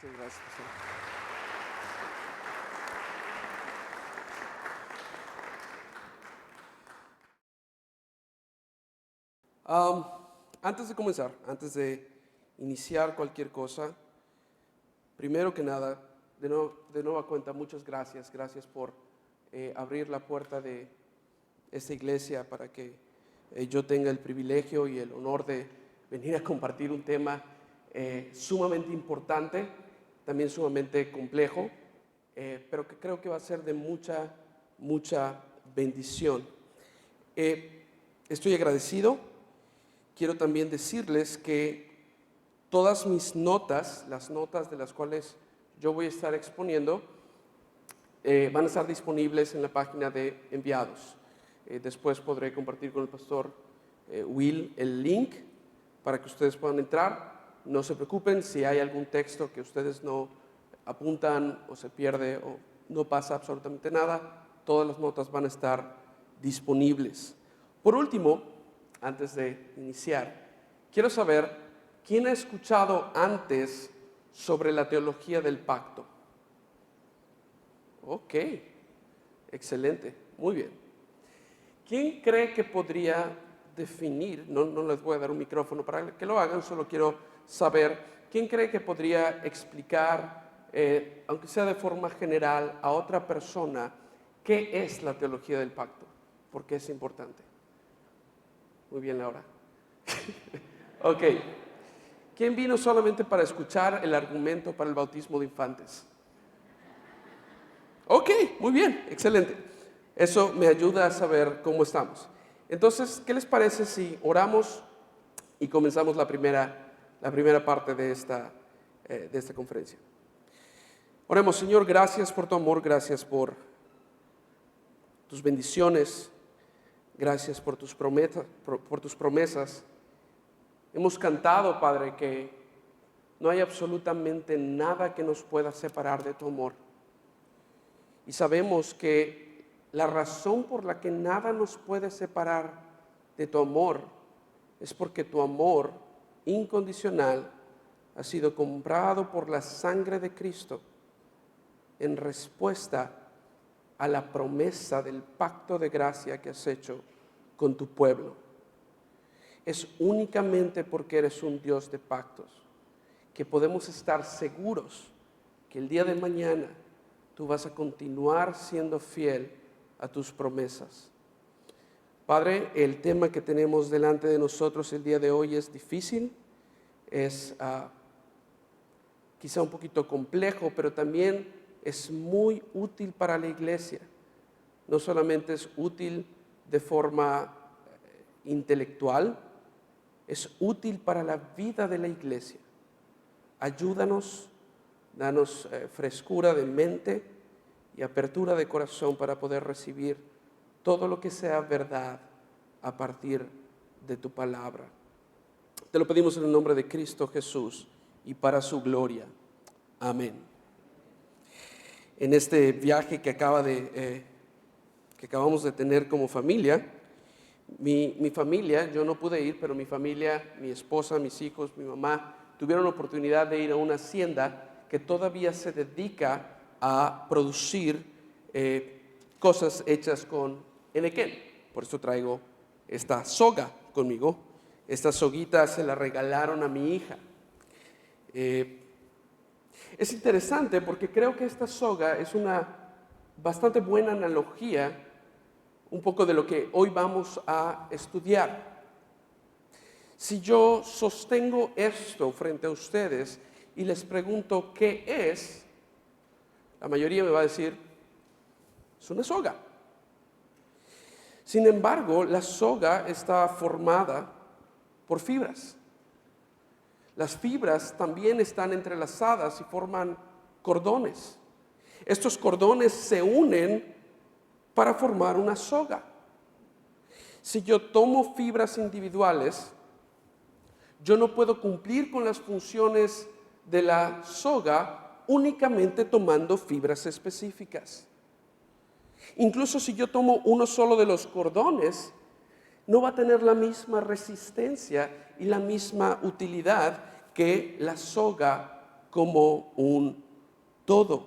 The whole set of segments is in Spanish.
Muchas gracias, pastor. Am, Antes de comenzar, antes de iniciar cualquier cosa, primero que nada, de nueva cuenta, muchas gracias. Gracias por abrir la puerta de esta iglesia para que yo tenga el privilegio y el honor de venir a compartir un tema sumamente importante, también sumamente complejo, pero que creo que va a ser de mucha bendición. Estoy agradecido. Quiero también decirles que todas mis notas, las notas de las cuales yo voy a estar exponiendo, van a estar disponibles en la página de enviados. Después podré compartir con el pastor Will el link para que ustedes puedan entrar. No se preocupen si hay algún texto que ustedes no apuntan o se pierde o no pasa absolutamente nada. Todas las notas van a estar disponibles. Por último, antes de iniciar, quiero saber quién ha escuchado antes sobre la teología del pacto. Ok, excelente, muy bien. ¿Quién cree que podría definir, no les voy a dar un micrófono para que lo hagan, solo quiero saber, ¿quién cree que podría explicar, aunque sea de forma general, a otra persona qué es la teología del pacto? ¿Por qué es importante? Muy bien, Laura. Ok. ¿Quién vino solamente para escuchar el argumento para el bautismo de infantes? Ok, muy bien, excelente. Eso me ayuda a saber cómo estamos. Entonces, ¿qué les parece si oramos y comenzamos la primera parte de esta conferencia? Oremos. Señor, gracias por tu amor, gracias por tus bendiciones, gracias por tus promesas. Hemos cantado, Padre, que no hay absolutamente nada que nos pueda separar de tu amor. Y sabemos que la razón por la que nada nos puede separar de tu amor es porque tu amor incondicional ha sido comprado por la sangre de Cristo en respuesta a la promesa del pacto de gracia que has hecho con tu pueblo. Es únicamente porque eres un Dios de pactos que podemos estar seguros que el día de mañana tú vas a continuar siendo fiel a tus promesas. Padre, el tema que tenemos delante de nosotros el día de hoy es difícil, es quizá un poquito complejo, pero también es muy útil para la iglesia. No solamente es útil de forma intelectual, es útil para la vida de la iglesia. Ayúdanos, danos frescura de mente y apertura de corazón para poder recibir todo lo que sea verdad a partir de tu palabra. Te lo pedimos en el nombre de Cristo Jesús y para su gloria. Amén. En este viaje que acabamos de tener como familia, mi familia, yo no pude ir, pero mi familia, mi esposa, mis hijos, mi mamá, tuvieron la oportunidad de ir a una hacienda que todavía se dedica a producir cosas hechas con enequén. Por eso traigo esta soga conmigo. Esta soguita se la regalaron a mi hija. Es interesante porque creo que esta soga es una bastante buena analogía un poco de lo que hoy vamos a estudiar. Si yo sostengo esto frente a ustedes y les pregunto qué es, la mayoría me va a decir, es una soga. Sin embargo, la soga está formada por fibras. Las fibras también están entrelazadas y forman cordones. Estos cordones se unen para formar una soga. Si yo tomo fibras individuales, yo no puedo cumplir con las funciones de la soga únicamente tomando fibras específicas. Incluso si yo tomo uno solo de los cordones, no va a tener la misma resistencia y la misma utilidad que la soga como un todo.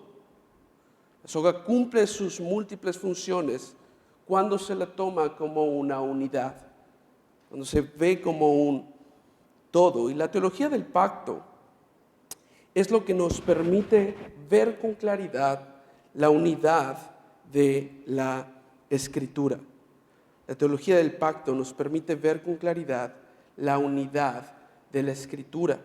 La soga cumple sus múltiples funciones cuando se la toma como una unidad, cuando se ve como un todo. Y la teología del pacto es lo que nos permite ver con claridad la unidad de la Escritura. La teología del pacto nos permite ver con claridad la unidad de la Escritura.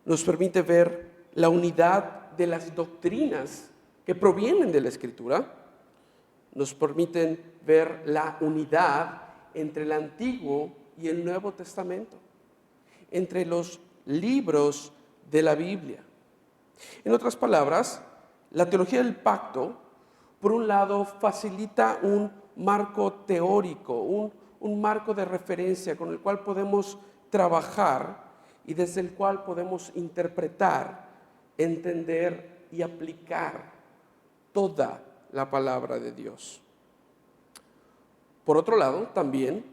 Nos permite ver la unidad de las doctrinas que provienen de la Escritura. Nos permiten ver la unidad entre el Antiguo y el Nuevo Testamento, entre los libros de la Biblia. En otras palabras, la teología del pacto, por un lado, facilita un marco teórico, un marco de referencia con el cual podemos trabajar y desde el cual podemos interpretar, entender y aplicar toda la palabra de Dios. Por otro lado, también,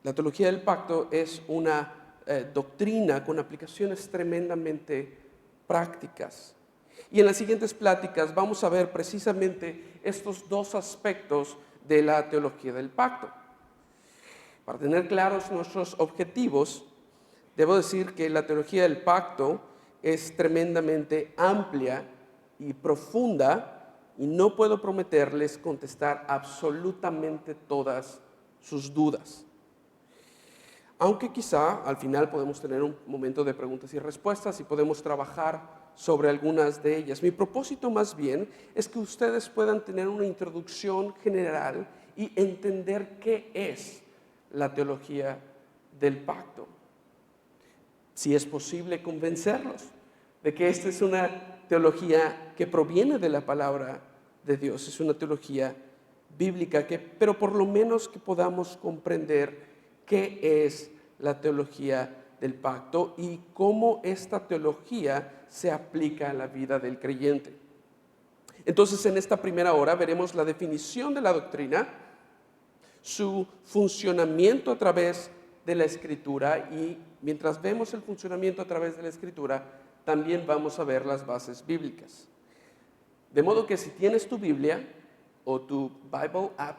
la teología del pacto es una doctrina con aplicaciones tremendamente prácticas. Y en las siguientes pláticas vamos a ver precisamente estos dos aspectos de la teología del pacto. Para tener claros nuestros objetivos, debo decir que la teología del pacto es tremendamente amplia y profunda y no puedo prometerles contestar absolutamente todas sus dudas. Aunque quizá al final podemos tener un momento de preguntas y respuestas y podemos trabajar sobre algunas de ellas. Mi propósito más bien es que ustedes puedan tener una introducción general y entender qué es la teología del pacto. Si es posible convencerlos de que esta es una teología que proviene de la palabra de Dios, es una teología bíblica, pero por lo menos que podamos comprender qué es la teología del pacto y cómo esta teología se aplica a la vida del creyente. Entonces, en esta primera hora veremos la definición de la doctrina, su funcionamiento a través de la Escritura y mientras vemos el funcionamiento a través de la Escritura, también vamos a ver las bases bíblicas. De modo que si tienes tu Biblia o tu Bible app,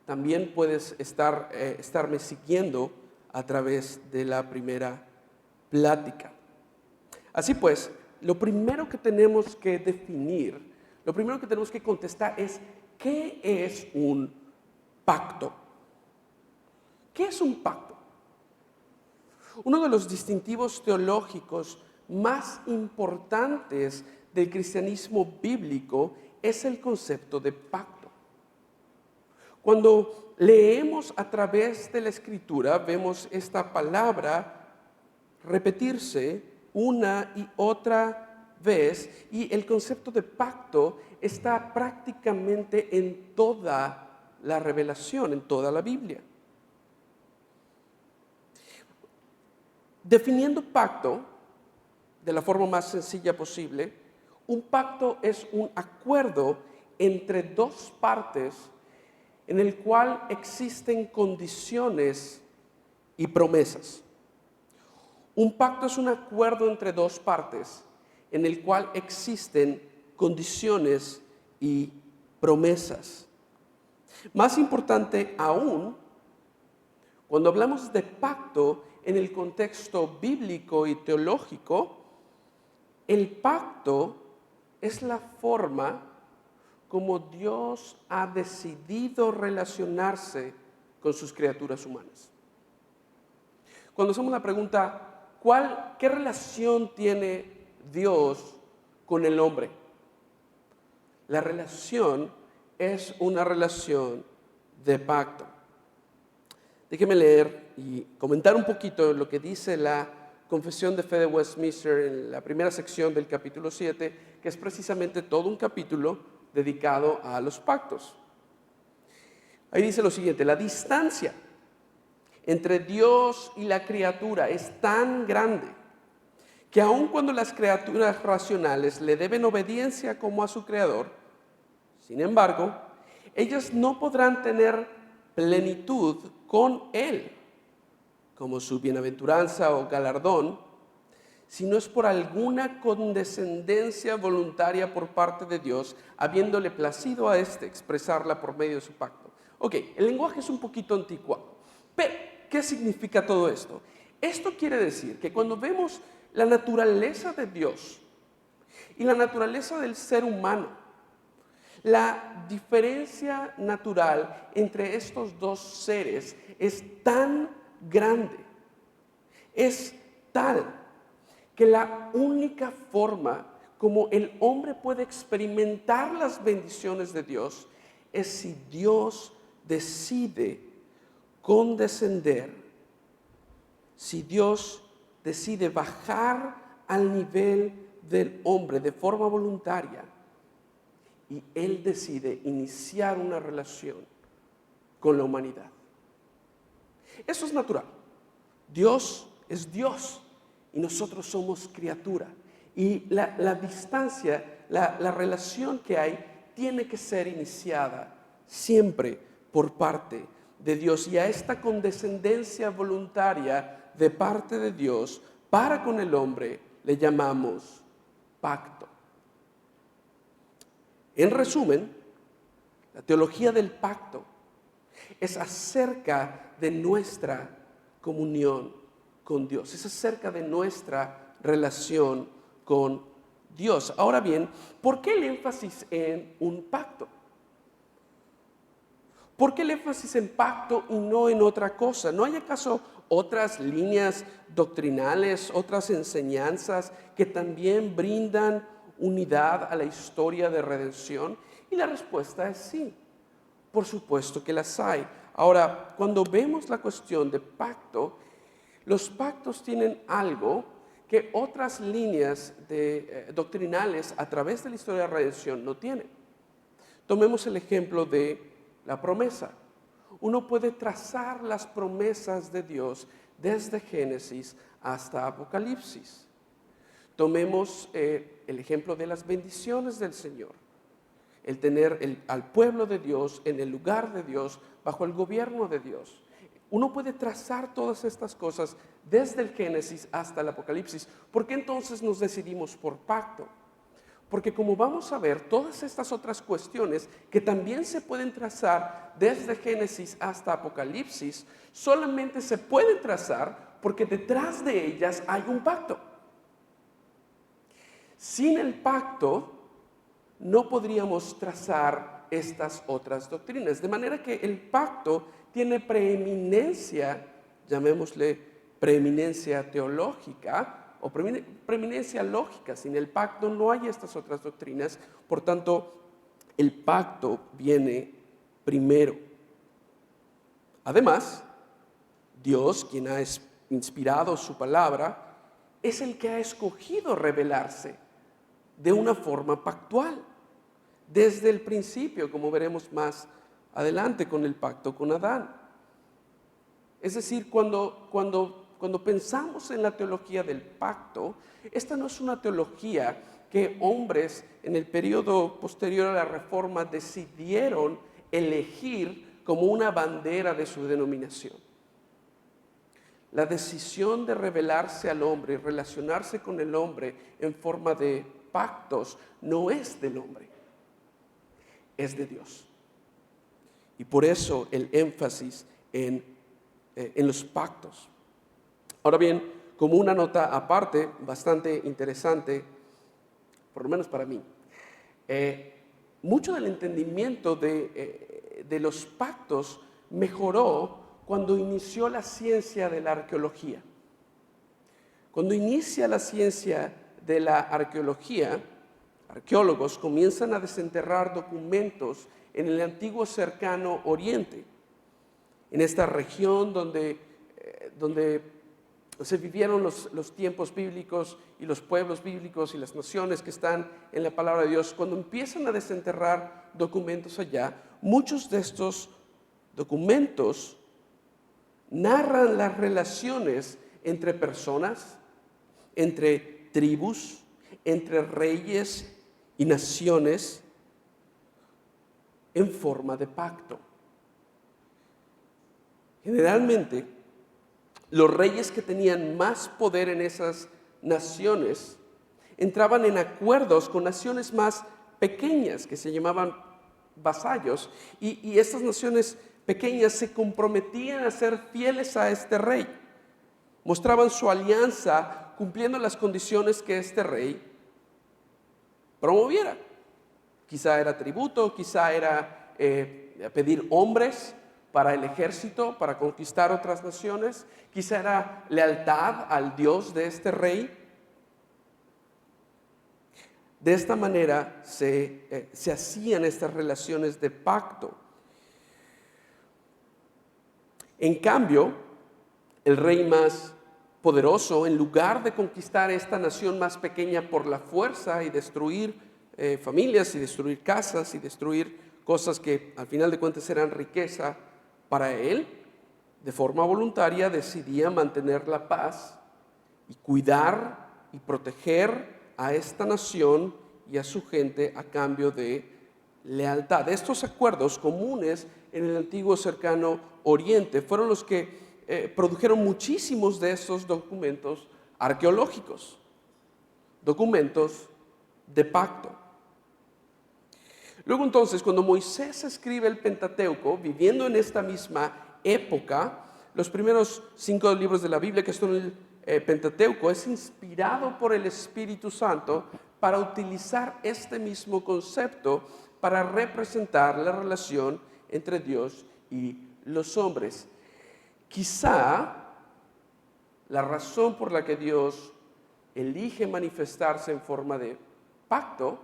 también puedes estarme siguiendo a través de la primera plática. Así pues, lo primero que tenemos que definir, lo primero que tenemos que contestar es ¿qué es un pacto? ¿Qué es un pacto? Uno de los distintivos teológicos más importantes del cristianismo bíblico es el concepto de pacto. Cuando leemos a través de la Escritura, vemos esta palabra repetirse una y otra vez y el concepto de pacto está prácticamente en toda la revelación, en toda la Biblia. Definiendo pacto de la forma más sencilla posible, un pacto es un acuerdo entre dos partes en el cual existen condiciones y promesas. Un pacto es un acuerdo entre dos partes en el cual existen condiciones y promesas. Más importante aún, cuando hablamos de pacto en el contexto bíblico y teológico, el pacto es la forma como Dios ha decidido relacionarse con sus criaturas humanas. Cuando hacemos la pregunta, ¿qué relación tiene Dios con el hombre? La relación es una relación de pacto. Déjeme leer y comentar un poquito lo que dice la Confesión de Fe de Westminster en la primera sección del capítulo 7, que es precisamente todo un capítulo dedicado a los pactos. Ahí dice lo siguiente: la distancia entre Dios y la criatura es tan grande que aun cuando las criaturas racionales le deben obediencia como a su creador, sin embargo, ellas no podrán tener plenitud con Él. como su bienaventuranza o galardón, sino es por alguna condescendencia voluntaria por parte de Dios, habiéndole placido a éste expresarla por medio de su pacto. Ok, el lenguaje es un poquito anticuado, pero ¿qué significa todo esto? Esto quiere decir que cuando vemos la naturaleza de Dios y la naturaleza del ser humano, la diferencia natural entre estos dos seres es tan grande, es tal que la única forma como el hombre puede experimentar las bendiciones de Dios es si Dios decide condescender, si Dios decide bajar al nivel del hombre de forma voluntaria y Él decide iniciar una relación con la humanidad. Eso es natural. Dios es Dios y nosotros somos criatura. Y la distancia, la relación que hay, tiene que ser iniciada siempre por parte de Dios. Y a esta condescendencia voluntaria de parte de Dios para con el hombre le llamamos pacto. En resumen, la teología del pacto es acerca de nuestra comunión con Dios, es acerca de nuestra relación con Dios. Ahora bien, ¿por qué el énfasis en un pacto? ¿Por qué el énfasis en pacto y no en otra cosa? ¿No hay acaso otras líneas doctrinales, otras enseñanzas que también brindan unidad a la historia de redención? Y la respuesta es sí, por supuesto que las hay. Ahora, cuando vemos la cuestión de pacto, los pactos tienen algo que otras líneas doctrinales a través de la historia de redención no tienen. Tomemos el ejemplo de la promesa. Uno puede trazar las promesas de Dios desde Génesis hasta Apocalipsis. Tomemos el ejemplo de las bendiciones del Señor. El tener al pueblo de Dios en el lugar de Dios, bajo el gobierno de Dios. Uno puede trazar todas estas cosas desde el Génesis hasta el Apocalipsis. ¿Por qué entonces nos decidimos por pacto? Porque como vamos a ver, todas estas otras cuestiones que también se pueden trazar desde Génesis hasta Apocalipsis, solamente se pueden trazar porque detrás de ellas hay un pacto. Sin el pacto no podríamos trazar estas otras doctrinas. De manera que el pacto tiene preeminencia, llamémosle preeminencia teológica o preeminencia lógica. Sin el pacto no hay estas otras doctrinas. Por tanto, el pacto viene primero. Además, Dios, quien ha inspirado su palabra, es el que ha escogido revelarse de una forma pactual, desde el principio, como veremos más adelante con el pacto con Adán. Es decir, cuando pensamos en la teología del pacto, esta no es una teología que hombres en el periodo posterior a la Reforma decidieron elegir como una bandera de su denominación. La decisión de revelarse al hombre y relacionarse con el hombre en forma de pactos no es del hombre, es de Dios. Y por eso el énfasis en los pactos. Ahora bien, como una nota aparte, bastante interesante, por lo menos para mí, mucho del entendimiento de los pactos mejoró cuando inició la ciencia de la arqueología. Cuando inicia la ciencia de la arqueología, arqueólogos comienzan a desenterrar documentos en el antiguo cercano Oriente, en esta región donde se vivieron los tiempos bíblicos y los pueblos bíblicos y las naciones que están en la palabra de Dios. Cuando empiezan a desenterrar documentos allá, muchos de estos documentos narran las relaciones entre personas, entre tribus, entre reyes y naciones en forma de pacto. Generalmente, Los reyes que tenían más poder en esas naciones entraban en acuerdos con naciones más pequeñas que se llamaban vasallos, y estas naciones pequeñas se comprometían a ser fieles a este rey. Mostraban su alianza cumpliendo las condiciones que este rey promoviera. Quizá era tributo, quizá era pedir hombres para el ejército, para conquistar otras naciones, quizá era lealtad al Dios de este rey. De esta manera se hacían estas relaciones de pacto. En cambio, el rey más poderoso, en lugar de conquistar esta nación más pequeña por la fuerza y destruir familias y destruir casas y destruir cosas que al final de cuentas eran riqueza para él, de forma voluntaria decidía mantener la paz y cuidar y proteger a esta nación y a su gente a cambio de lealtad. Estos acuerdos comunes en el antiguo cercano Oriente fueron los que produjeron muchísimos de estos documentos arqueológicos, documentos de pacto. Luego entonces, cuando Moisés escribe el Pentateuco, viviendo en esta misma época, los primeros 5 libros de la Biblia, que son el Pentateuco, es inspirado por el Espíritu Santo para utilizar este mismo concepto para representar la relación entre Dios y los hombres. Quizá la razón por la que Dios elige manifestarse en forma de pacto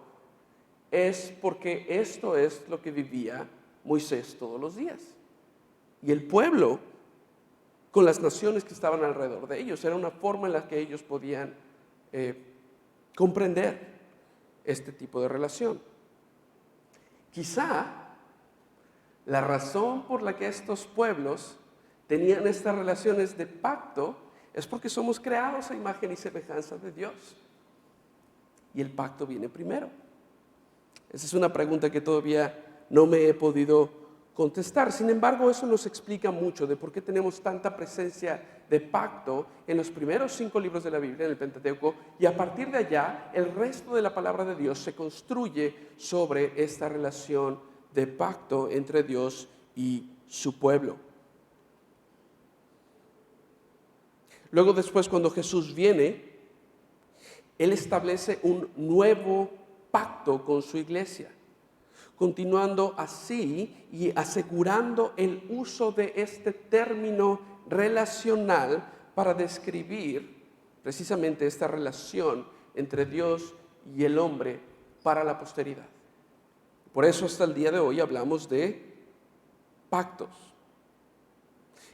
es porque esto es lo que vivía Moisés todos los días. Y el pueblo, con las naciones que estaban alrededor de ellos, era una forma en la que ellos podían comprender este tipo de relación. Quizá la razón por la que estos pueblos tenían estas relaciones de pacto es porque somos creados a imagen y semejanza de Dios. Y el pacto viene primero. Esa es una pregunta que todavía no me he podido contestar. Sin embargo, eso nos explica mucho de por qué tenemos tanta presencia de pacto en los primeros 5 libros de la Biblia, en el Pentateuco, y a partir de allá, el resto de la palabra de Dios se construye sobre esta relación de pacto entre Dios y su pueblo. Luego después, cuando Jesús viene, Él establece un nuevo pacto con su iglesia, continuando así y asegurando el uso de este término relacional para describir precisamente esta relación entre Dios y el hombre para la posteridad. Por eso hasta el día de hoy hablamos de pactos.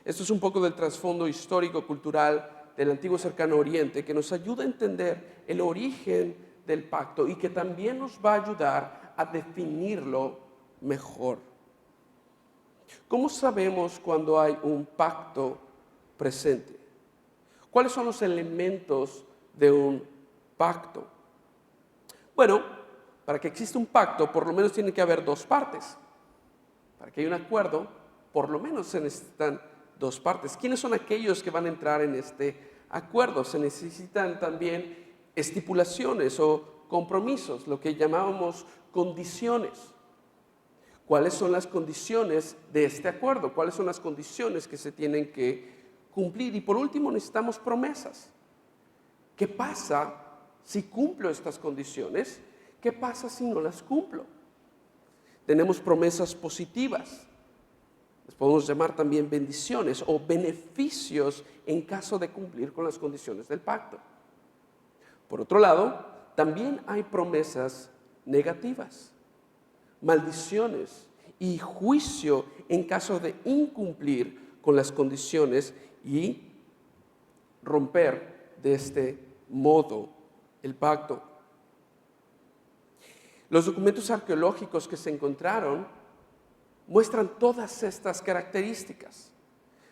Esto es un poco del trasfondo histórico, cultural del antiguo cercano Oriente, que nos ayuda a entender el origen del pacto y que también nos va a ayudar a definirlo mejor. ¿Cómo sabemos cuando hay un pacto presente? ¿Cuáles son los elementos de un pacto? Bueno, para que exista un pacto, por lo menos tiene que haber 2 partes. Para que haya un acuerdo, por lo menos se necesitan 2 partes. ¿Quiénes son aquellos que van a entrar en este acuerdo? Se necesitan también estipulaciones o compromisos, lo que llamábamos condiciones. ¿Cuáles son las condiciones de este acuerdo? ¿Cuáles son las condiciones que se tienen que cumplir? Y por último, necesitamos promesas. ¿Qué pasa si cumplo estas condiciones? ¿Qué pasa si no las cumplo? Tenemos promesas positivas. Les podemos llamar también bendiciones o beneficios en caso de cumplir con las condiciones del pacto. Por otro lado, también hay promesas negativas, maldiciones y juicio en caso de incumplir con las condiciones y romper de este modo el pacto. Los documentos arqueológicos que se encontraron muestran todas estas características.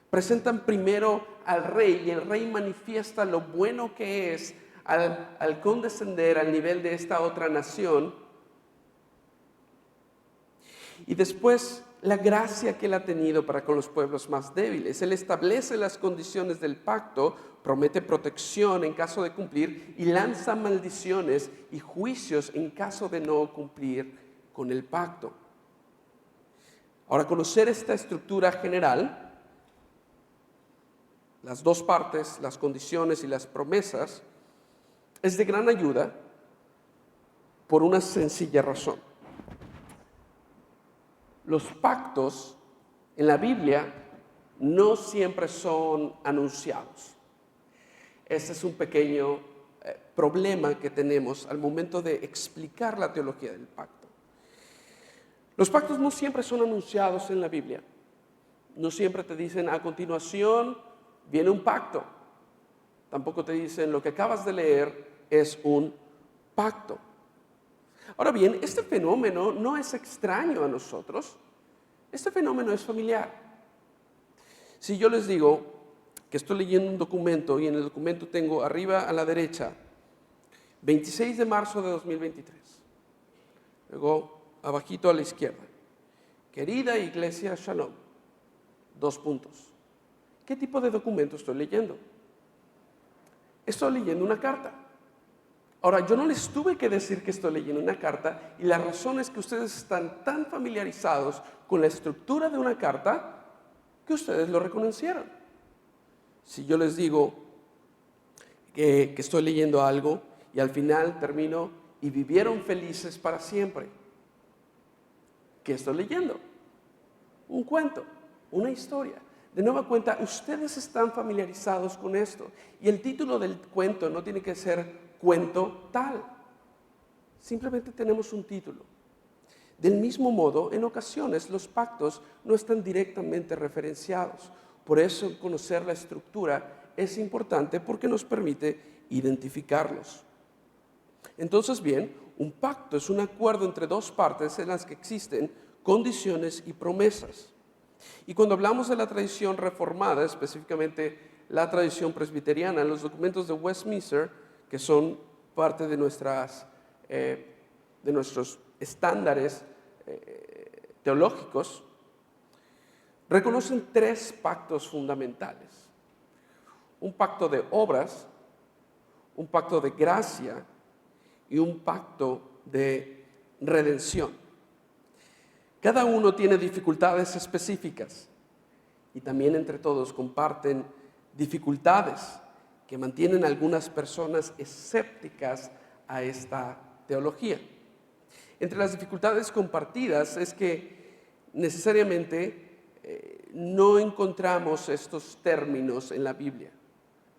Presentan primero al rey y el rey manifiesta lo bueno que es al condescender al nivel de esta otra nación. Y después la gracia que Él ha tenido para con los pueblos más débiles. Él establece las condiciones del pacto, promete protección en caso de cumplir y lanza maldiciones y juicios en caso de no cumplir con el pacto. Ahora, conocer esta estructura general, las dos partes, las condiciones y las promesas, es de gran ayuda por una sencilla razón. Los pactos en la Biblia no siempre son anunciados. Ese es un pequeño problema que tenemos al momento de explicar la teología del pacto. Los pactos no siempre son anunciados en la Biblia. No siempre te dicen a continuación viene un pacto. Tampoco te dicen lo que acabas de leer es un pacto. Ahora bien, este fenómeno no es extraño a nosotros. Este fenómeno es familiar. Si yo les digo que estoy leyendo un documento y en el documento tengo arriba a la derecha 26 de marzo de 2023, luego abajito a la izquierda, querida Iglesia Shalom, 2 puntos. ¿Qué tipo de documento estoy leyendo? Estoy leyendo una carta. Ahora, yo no les tuve que decir que estoy leyendo una carta y la razón es que ustedes están tan familiarizados con la estructura de una carta que ustedes lo reconocieron. Si yo les digo que estoy leyendo algo y al final termino y vivieron felices para siempre, ¿qué estoy leyendo? Un cuento, una historia. De nueva cuenta, ustedes están familiarizados con esto y el título del cuento no tiene que ser cuento tal. Simplemente tenemos un título. Del mismo modo, en ocasiones los pactos no están directamente referenciados. Por eso conocer la estructura es importante porque nos permite identificarlos. Entonces bien, un pacto es un acuerdo entre dos partes en las que existen condiciones y promesas. Y cuando hablamos de la tradición reformada, específicamente la tradición presbiteriana, los documentos de Westminster, que son parte de nuestros estándares teológicos, reconocen 3 pactos fundamentales. Un pacto de obras, un pacto de gracia y un pacto de redención. Cada uno tiene dificultades específicas y también entre todos comparten dificultades que mantienen a algunas personas escépticas a esta teología. Entre las dificultades compartidas es que necesariamente no encontramos estos términos en la Biblia.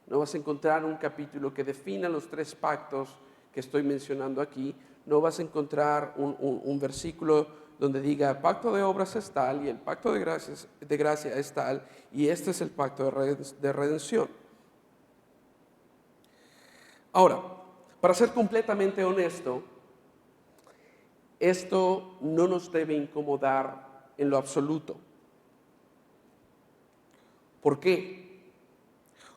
No vas a encontrar un capítulo que defina los 3 pactos que estoy mencionando aquí. No vas a encontrar un versículo donde diga pacto de obras es tal y el pacto de gracia es tal y este es el pacto de redención. Ahora, para ser completamente honesto, esto no nos debe incomodar en lo absoluto. ¿Por qué?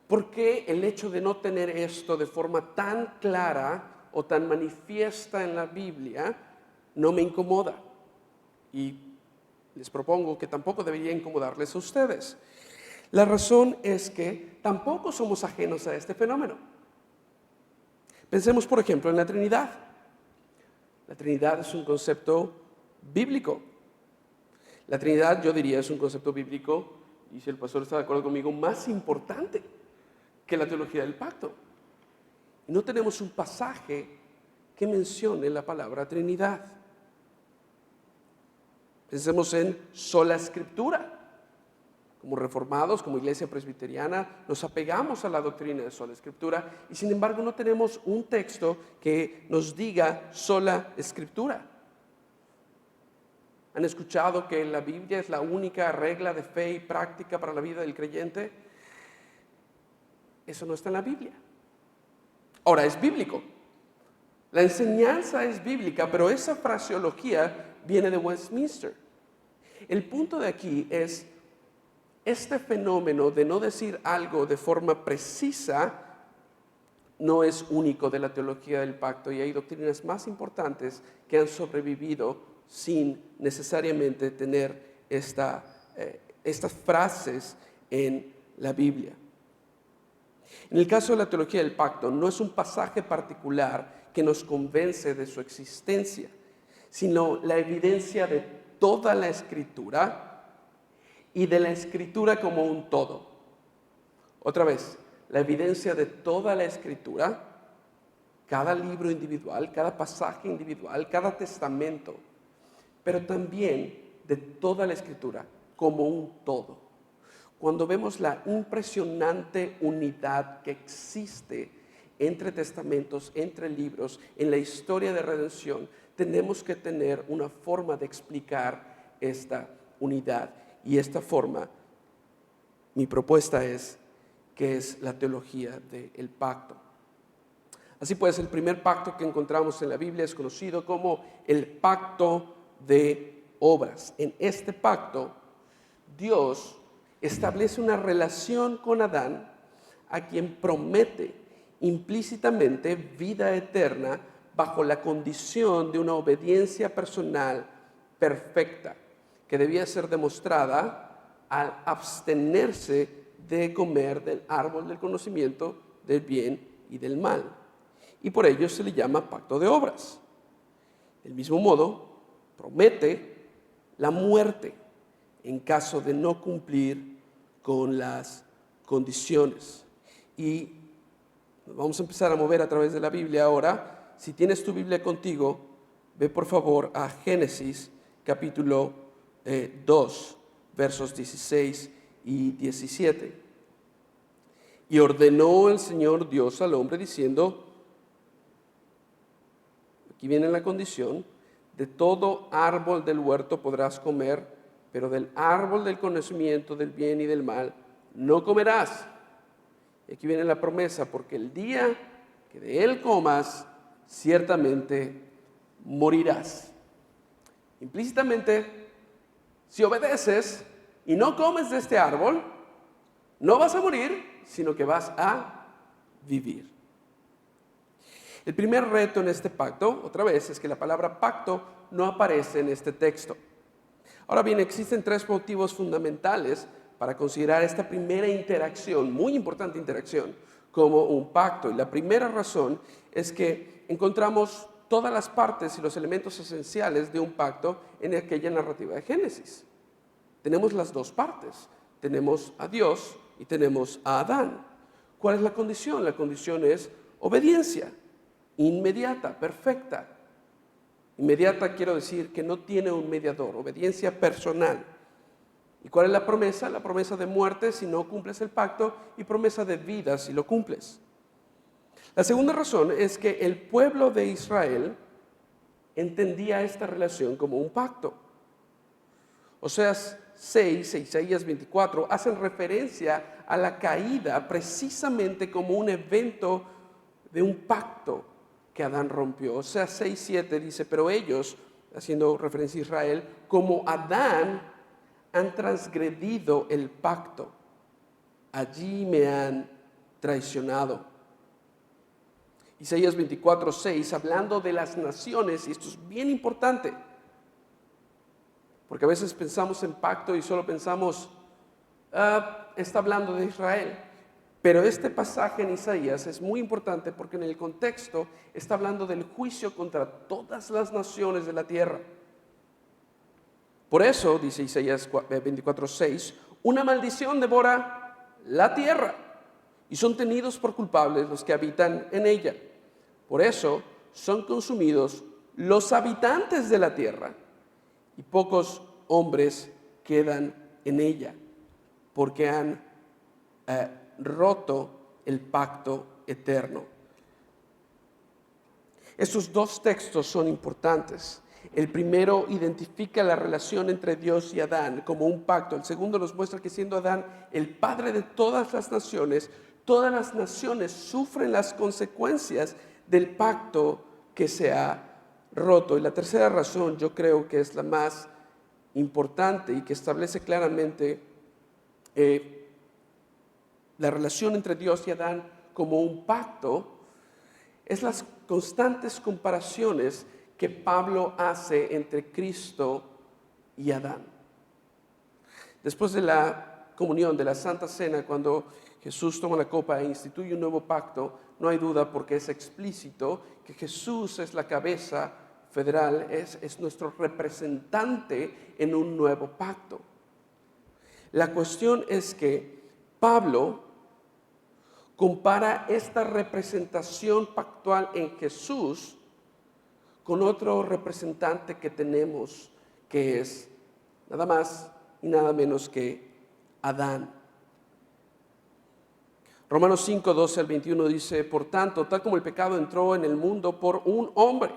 Porque el hecho de no tener esto de forma tan clara o tan manifiesta en la Biblia no me incomoda. Y les propongo que tampoco debería incomodarles a ustedes. La razón es que tampoco somos ajenos a este fenómeno. Pensemos, por ejemplo, en la Trinidad. La Trinidad es un concepto bíblico. La Trinidad, yo diría, es un concepto bíblico, y si el pastor está de acuerdo conmigo, más importante que la teología del pacto. Y no tenemos un pasaje que mencione la palabra Trinidad. Pensemos en sola escritura. Como reformados, como iglesia presbiteriana, nos apegamos a la doctrina de sola escritura y sin embargo no tenemos un texto que nos diga sola escritura. ¿Han escuchado que la Biblia es la única regla de fe y práctica para la vida del creyente? Eso no está en la Biblia. Ahora, es bíblico. La enseñanza es bíblica, pero esa fraseología viene de Westminster. El punto de aquí es este fenómeno de no decir algo de forma precisa no es único de la teología del pacto y hay doctrinas más importantes que han sobrevivido sin necesariamente tener estas frases en la Biblia. En el caso de la teología del pacto, no es un pasaje particular que nos convence de su existencia, sino la evidencia de toda la Escritura y de la Escritura como un todo. Otra vez, la evidencia de toda la Escritura, cada libro individual, cada pasaje individual, cada testamento, pero también de toda la Escritura como un todo. Cuando vemos la impresionante unidad que existe entre testamentos, entre libros, en la historia de redención, tenemos que tener una forma de explicar esta unidad. Y esta forma, mi propuesta es que es la teología del pacto. Así pues, el primer pacto que encontramos en la Biblia es conocido como el pacto de obras. En este pacto, Dios establece una relación con Adán, a quien promete implícitamente vida eterna bajo la condición de una obediencia personal perfecta, que debía ser demostrada al abstenerse de comer del árbol del conocimiento del bien y del mal. Y por ello se le llama pacto de obras. Del mismo modo, promete la muerte en caso de no cumplir con las condiciones. Y nos vamos a empezar a mover a través de la Biblia ahora. Si tienes tu Biblia contigo, ve por favor a Génesis capítulo 2, versos 16 y 17. Y ordenó el Señor Dios al hombre diciendo, aquí viene la condición, de todo árbol del huerto podrás comer, pero del árbol del conocimiento del bien y del mal no comerás. Y aquí viene la promesa, porque el día que de él comas, ciertamente morirás. Implícitamente, si obedeces y no comes de este árbol, no vas a morir, sino que vas a vivir. El primer reto en este pacto, otra vez, es que la palabra pacto no aparece en este texto. Ahora bien, existen tres motivos fundamentales para considerar esta primera interacción, muy importante interacción, como un pacto. Y la primera razón es que encontramos todas las partes y los elementos esenciales de un pacto en aquella narrativa de Génesis. Tenemos las dos partes, tenemos a Dios y tenemos a Adán. ¿Cuál es la condición? La condición es obediencia, inmediata, perfecta. Inmediata quiero decir que no tiene un mediador, obediencia personal. ¿Y cuál es la promesa? La promesa de muerte si no cumples el pacto y promesa de vida si lo cumples. La segunda razón es que el pueblo de Israel entendía esta relación como un pacto. Oseas 6 e Isaías 24 hacen referencia a la caída precisamente como un evento de un pacto que Adán rompió. Oseas 6, 7 dice, pero ellos, haciendo referencia a Israel, como Adán, han transgredido el pacto. Allí me han traicionado. Isaías 24, 6, hablando de las naciones, y esto es bien importante, porque a veces pensamos en pacto y solo pensamos, está hablando de Israel. Pero este pasaje en Isaías es muy importante porque en el contexto está hablando del juicio contra todas las naciones de la tierra. Por eso, dice Isaías 24, 6, una maldición devora la tierra y son tenidos por culpables los que habitan en ella. Por eso son consumidos los habitantes de la tierra y pocos hombres quedan en ella, porque han roto el pacto eterno. Estos dos textos son importantes. El primero identifica la relación entre Dios y Adán como un pacto. El segundo nos muestra que siendo Adán el padre de todas las naciones sufren las consecuencias del pacto que se ha roto. Y la tercera razón, yo creo que es la más importante y que establece claramente la relación entre Dios y Adán como un pacto, es las constantes comparaciones que Pablo hace entre Cristo y Adán. Después de la comunión, de la Santa Cena, cuando Jesús toma la copa e instituye un nuevo pacto, no hay duda porque es explícito que Jesús es la cabeza federal, es nuestro representante en un nuevo pacto. La cuestión es que Pablo compara esta representación pactual en Jesús con otro representante que tenemos, que es nada más y nada menos que Adán. Romanos 5, 12 al 21 dice: por tanto, tal como el pecado entró en el mundo por un hombre,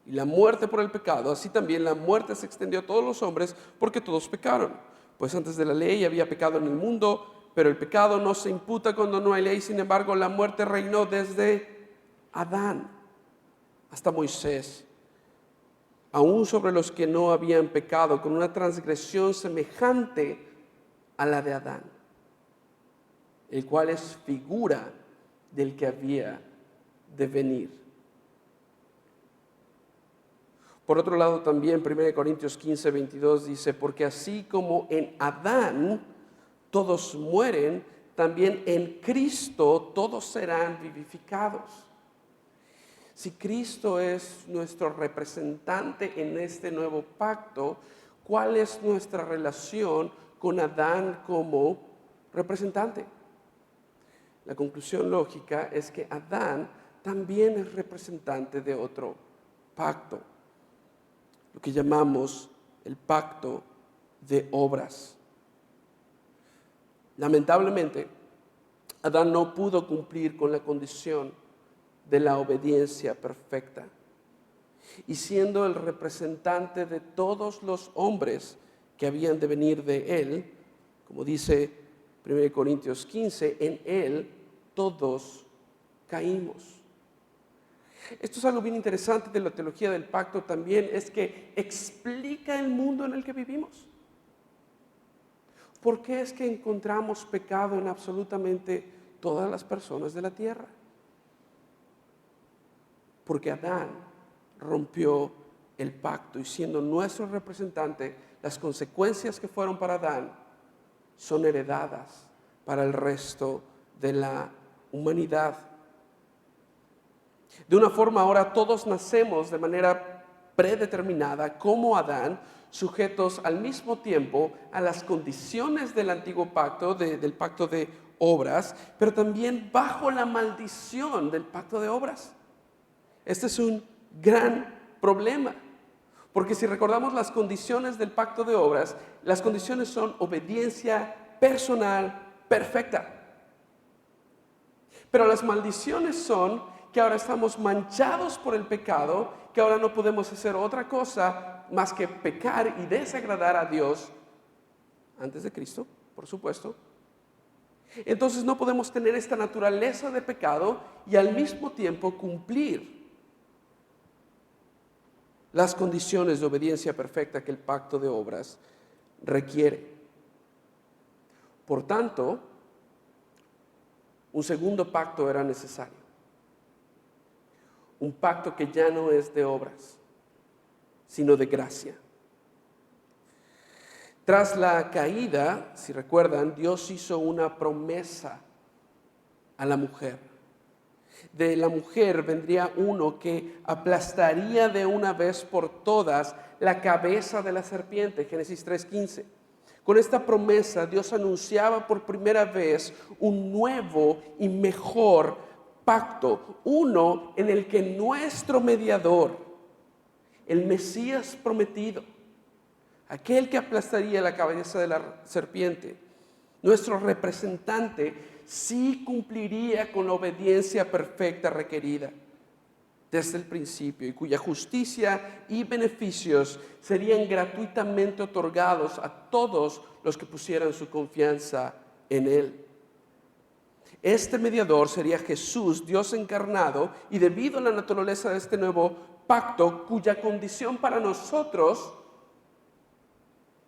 y la muerte por el pecado, así también la muerte se extendió a todos los hombres, porque todos pecaron. Pues antes de la ley había pecado en el mundo, pero el pecado no se imputa cuando no hay ley. Sin embargo, la muerte reinó desde Adán hasta Moisés, aún sobre los que no habían pecado, con una transgresión semejante a la de Adán, el cual es figura del que había de venir. Por otro lado, también 1 Corintios 15, 22 dice: porque así como en Adán todos mueren, también en Cristo todos serán vivificados. Si Cristo es nuestro representante en este nuevo pacto, ¿cuál es nuestra relación con Adán como representante? La conclusión lógica es que Adán también es representante de otro pacto, lo que llamamos el pacto de obras. Lamentablemente, Adán no pudo cumplir con la condición de la obediencia perfecta. Y siendo el representante de todos los hombres que habían de venir de él, como dice 1 Corintios 15, en él todos caímos. Esto es algo bien interesante de la teología del pacto también, es que explica el mundo en el que vivimos. ¿Por qué es que encontramos pecado en absolutamente todas las personas de la tierra? Porque Adán rompió el pacto, y siendo nuestro representante, las consecuencias que fueron para Adán son heredadas para el resto de la humanidad. De una forma, ahora todos nacemos de manera predeterminada como Adán, sujetos al mismo tiempo a las condiciones del antiguo pacto, del pacto de obras, pero también bajo la maldición del pacto de obras. Este es un gran problema, porque si recordamos las condiciones del pacto de obras, las condiciones son obediencia personal perfecta. Pero las maldiciones son que ahora estamos manchados por el pecado, que ahora no podemos hacer otra cosa más que pecar y desagradar a Dios, antes de Cristo, por supuesto. Entonces no podemos tener esta naturaleza de pecado y al mismo tiempo cumplir las condiciones de obediencia perfecta que el pacto de obras requiere. Por tanto, un segundo pacto era necesario. Un pacto que ya no es de obras, sino de gracia. Tras la caída, si recuerdan, Dios hizo una promesa a la mujer. De la mujer vendría uno que aplastaría de una vez por todas la cabeza de la serpiente, Génesis 3:15. Con esta promesa, Dios anunciaba por primera vez un nuevo y mejor pacto, uno en el que nuestro mediador, el Mesías prometido, aquel que aplastaría la cabeza de la serpiente, nuestro representante, sí cumpliría con la obediencia perfecta requerida desde el principio, y cuya justicia y beneficios serían gratuitamente otorgados a todos los que pusieran su confianza en él. Este mediador sería Jesús, Dios encarnado, y debido a la naturaleza de este nuevo pacto, cuya condición para nosotros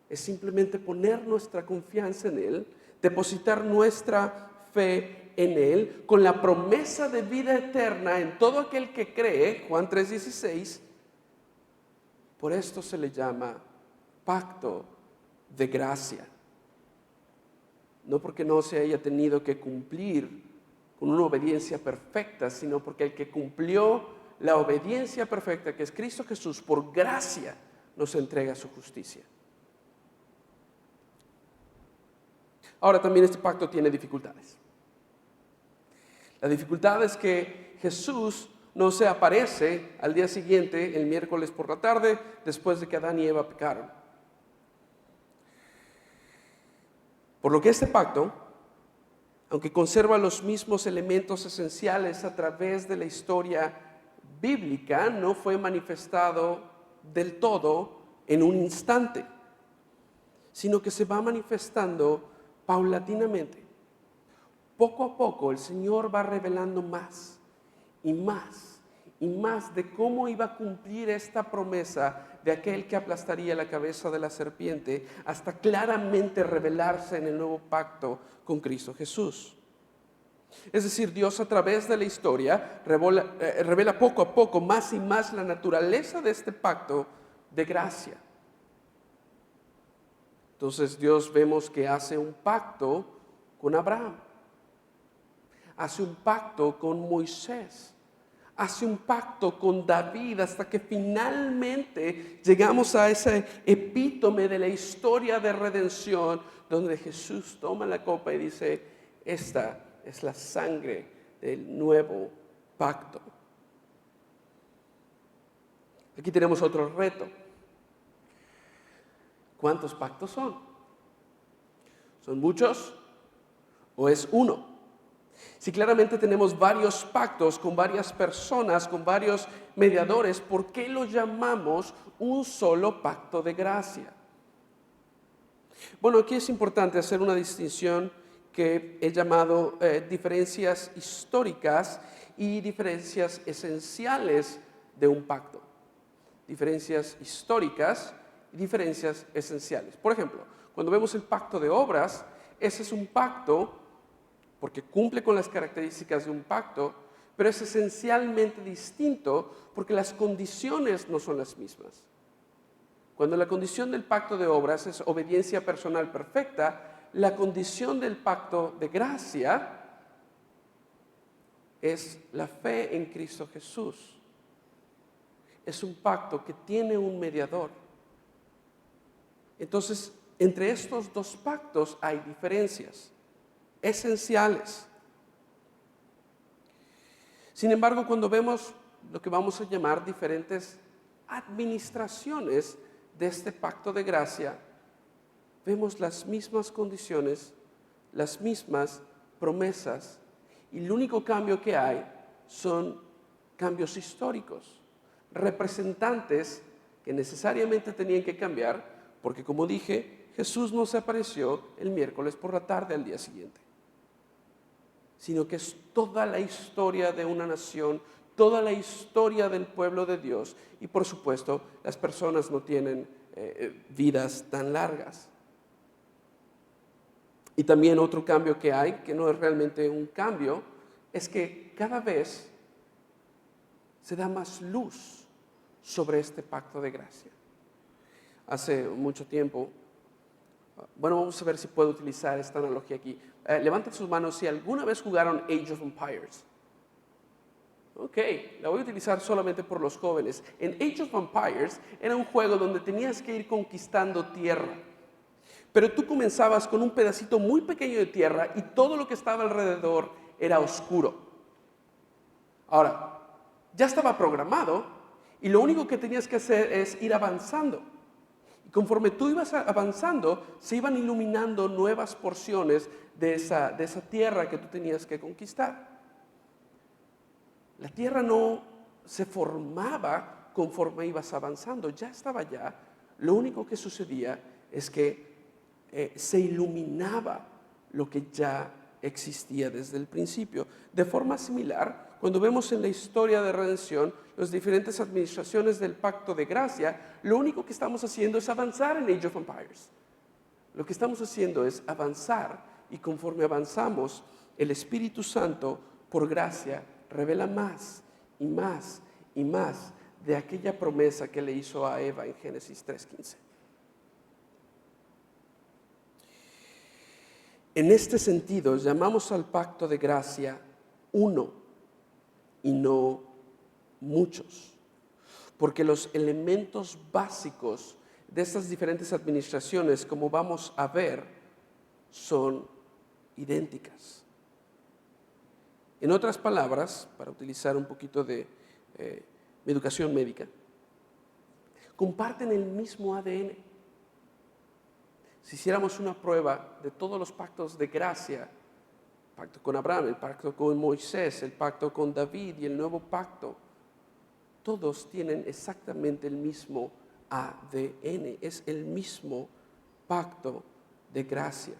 es simplemente poner nuestra confianza en él, depositar nuestra fe en él, con la promesa de vida eterna en todo aquel que cree, Juan 3:16. Por esto se le llama pacto de gracia. no porque no se haya tenido que cumplir con una obediencia perfecta, sino porque el que cumplió la obediencia perfecta, que es Cristo Jesús, por gracia nos entrega su justicia. Ahora también este pacto tiene dificultades. La dificultad es que Jesús no se aparece al día siguiente, el miércoles por la tarde, después de que Adán y Eva pecaron. Por lo que este pacto, aunque conserva los mismos elementos esenciales a través de la historia bíblica, no fue manifestado del todo en un instante, sino que se va manifestando paulatinamente. Poco a poco el Señor va revelando más y más y más de cómo iba a cumplir esta promesa de aquel que aplastaría la cabeza de la serpiente, hasta claramente revelarse en el nuevo pacto con Cristo Jesús. Es decir, Dios a través de la historia revela poco a poco más y más la naturaleza de este pacto de gracia. Entonces Dios vemos que hace un pacto con Abraham, hace un pacto con Moisés, hace un pacto con David, hasta que finalmente llegamos a ese epítome de la historia de redención, donde Jesús toma la copa y dice: esta es la sangre del nuevo pacto. Aquí tenemos otro reto. ¿Cuántos pactos son? ¿Son muchos o es uno? Si claramente tenemos varios pactos con varias personas, con varios mediadores, ¿por qué lo llamamos un solo pacto de gracia? Bueno, aquí es importante hacer una distinción que he llamado diferencias históricas y diferencias esenciales de un pacto. Diferencias históricas y diferencias esenciales. Por ejemplo, cuando vemos el pacto de obras, ese es un pacto porque cumple con las características de un pacto, pero es esencialmente distinto porque las condiciones no son las mismas. Cuando la condición del pacto de obras es obediencia personal perfecta, la condición del pacto de gracia es la fe en Cristo Jesús. Es un pacto que tiene un mediador. Entonces, entre estos dos pactos hay diferencias esenciales. Sin embargo, cuando vemos lo que vamos a llamar diferentes administraciones de este pacto de gracia, vemos las mismas condiciones, las mismas promesas, y el único cambio que hay son cambios históricos, representantes que necesariamente tenían que cambiar, porque como dije, Jesús no se apareció el miércoles por la tarde al día siguiente, sino que es toda la historia de una nación, toda la historia del pueblo de Dios, y por supuesto las personas no tienen vidas tan largas. Y también otro cambio que hay, que no es realmente un cambio, es que cada vez se da más luz sobre este pacto de gracia. Hace mucho tiempo, bueno, vamos a ver si puedo utilizar esta analogía aquí. Levanten sus manos si alguna vez jugaron Age of Empires. Ok, la voy a utilizar solamente por los jóvenes. En Age of Empires era un juego donde tenías que ir conquistando tierra. Pero tú comenzabas con un pedacito muy pequeño de tierra y todo lo que estaba alrededor era oscuro. Ahora, ya estaba programado y lo único que tenías que hacer es ir avanzando. Y conforme tú ibas avanzando, se iban iluminando nuevas porciones de esa tierra que tú tenías que conquistar. La tierra no se formaba conforme ibas avanzando, ya estaba allá. Lo único que sucedía es que se iluminaba lo que ya existía desde el principio. De forma similar, cuando vemos en la historia de redención las diferentes administraciones del pacto de gracia, lo único que estamos haciendo es avanzar en Age of Empires. Lo que estamos haciendo es avanzar, y conforme avanzamos, el Espíritu Santo, por gracia, revela más y más y más de aquella promesa que le hizo a Eva en Génesis 3:15. En este sentido, llamamos al pacto de gracia uno y no muchos, porque los elementos básicos de estas diferentes administraciones, como vamos a ver, son idénticas. En otras palabras, para utilizar un poquito de mi educación médica, comparten el mismo ADN. Si hiciéramos una prueba de todos los pactos de gracia, el pacto con Abraham, el pacto con Moisés, el pacto con David y el nuevo pacto, todos tienen exactamente el mismo ADN, es el mismo pacto de gracia.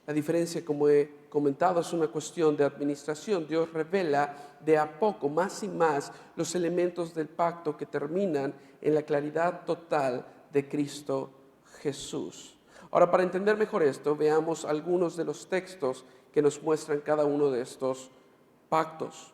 La diferencia, como he comentado, es una cuestión de administración. Dios revela de a poco, más y más, los elementos del pacto que terminan en la claridad total de Cristo Jesús. Ahora, para entender mejor esto, veamos algunos de los textos que nos muestran cada uno de estos pactos.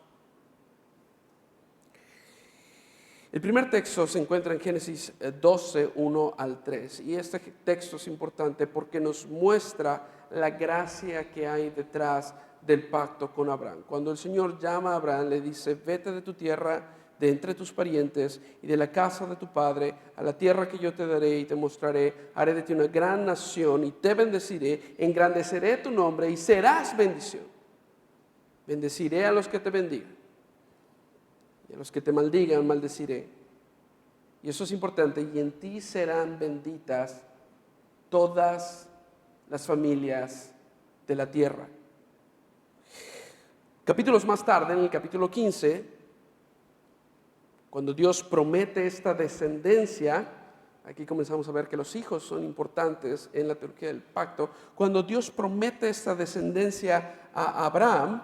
El primer texto se encuentra en Génesis 12, 1 al 3. Y este texto es importante porque nos muestra la gracia que hay detrás del pacto con Abraham. Cuando el Señor llama a Abraham, le dice: vete de tu tierra, de entre tus parientes y de la casa de tu padre, a la tierra que yo te daré y te mostraré. Haré de ti una gran nación y te bendeciré, engrandeceré tu nombre y serás bendición. Bendeciré a los que te bendigan. Y a los que te maldigan, maldeciré. Y eso es importante. Y en ti serán benditas todas las familias de la tierra. Capítulos más tarde, en el capítulo 15, cuando Dios promete esta descendencia, aquí comenzamos a ver que los hijos son importantes en la teología del pacto. Cuando Dios promete esta descendencia a Abraham,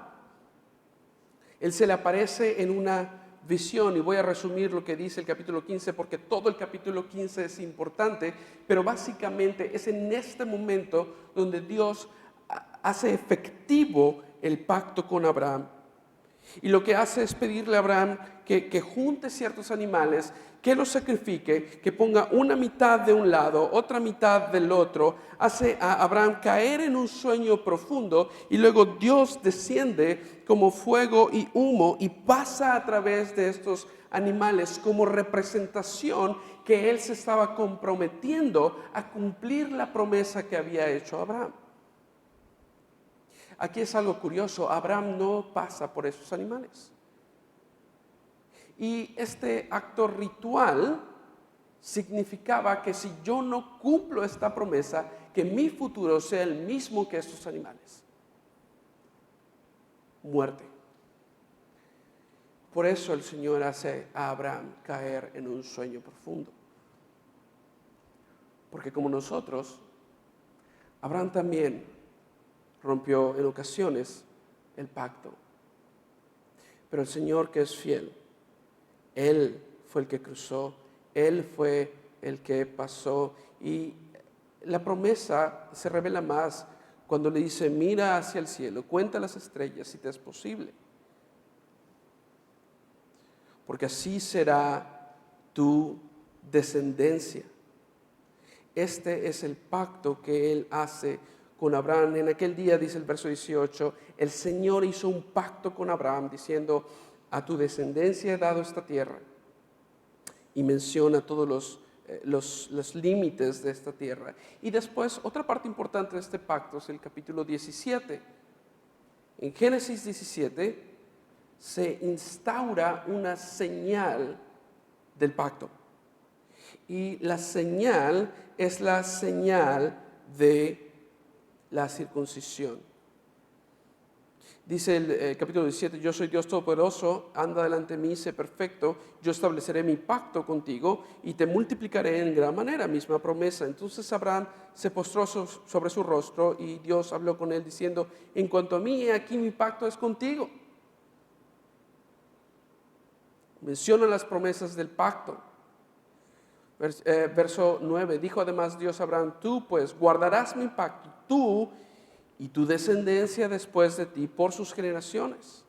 Él se le aparece en una visión, y voy a resumir lo que dice el capítulo 15 porque todo el capítulo 15 es importante, pero básicamente es en este momento donde Dios hace efectivo el pacto con Abraham. Y lo que hace es pedirle a Abraham que junte ciertos animales, que los sacrifique, que ponga una mitad de un lado, otra mitad del otro. Hace a Abraham caer en un sueño profundo y luego Dios desciende como fuego y humo y pasa a través de estos animales como representación que él se estaba comprometiendo a cumplir la promesa que había hecho Abraham. Aquí es algo curioso, Abraham no pasa por esos animales. Y este acto ritual significaba que si yo no cumplo esta promesa, que mi futuro sea el mismo que estos animales. Muerte. Por eso el Señor hace a Abraham caer en un sueño profundo. Porque como nosotros, Abraham también rompió en ocasiones el pacto. Pero el Señor, que es fiel, Él fue el que cruzó, Él fue el que pasó. Y la promesa se revela más cuando le dice: mira hacia el cielo, cuenta las estrellas si te es posible, porque así será tu descendencia. Este es el pacto que Él hace con Abraham. En aquel día, dice el verso 18, el Señor hizo un pacto con Abraham diciendo: a tu descendencia he dado esta tierra. Y menciona todos los límites de esta tierra. Y después, otra parte importante de este pacto es el capítulo 17. En Génesis 17 se instaura una señal del pacto. Y la señal es la señal de la circuncisión. Dice el capítulo 17: yo soy Dios Todopoderoso, anda delante de mí, sé perfecto, yo estableceré mi pacto contigo y te multiplicaré en gran manera, misma promesa. Entonces Abraham se postró sobre su rostro y Dios habló con él diciendo: en cuanto a mí, he aquí mi pacto es contigo. Menciona las promesas del pacto. Verso 9, dijo además Dios a Abraham: tú pues guardarás mi pacto, tú y tu descendencia después de ti por sus generaciones.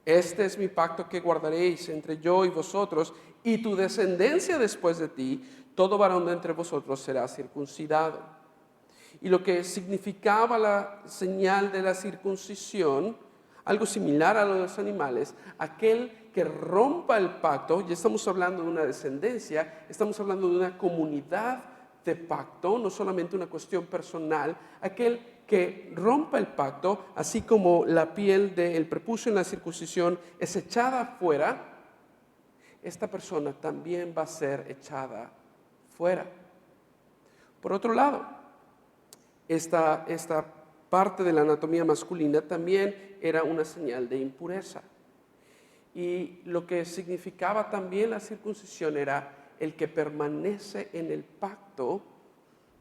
Este es mi pacto que guardaréis entre yo y vosotros y tu descendencia después de ti. Todo varón de entre vosotros será circuncidado. Y lo que significaba la señal de la circuncisión, algo similar a lo de los animales, aquel que rompa el pacto, ya estamos hablando de una descendencia, estamos hablando de una comunidad de pacto, no solamente una cuestión personal, aquel que rompa el pacto, así como la piel del prepucio en la circuncisión es echada afuera, esta persona también va a ser echada fuera. Por otro lado, esta parte de la anatomía masculina también era una señal de impureza. Y lo que significaba también la circuncisión era el que permanece en el pacto,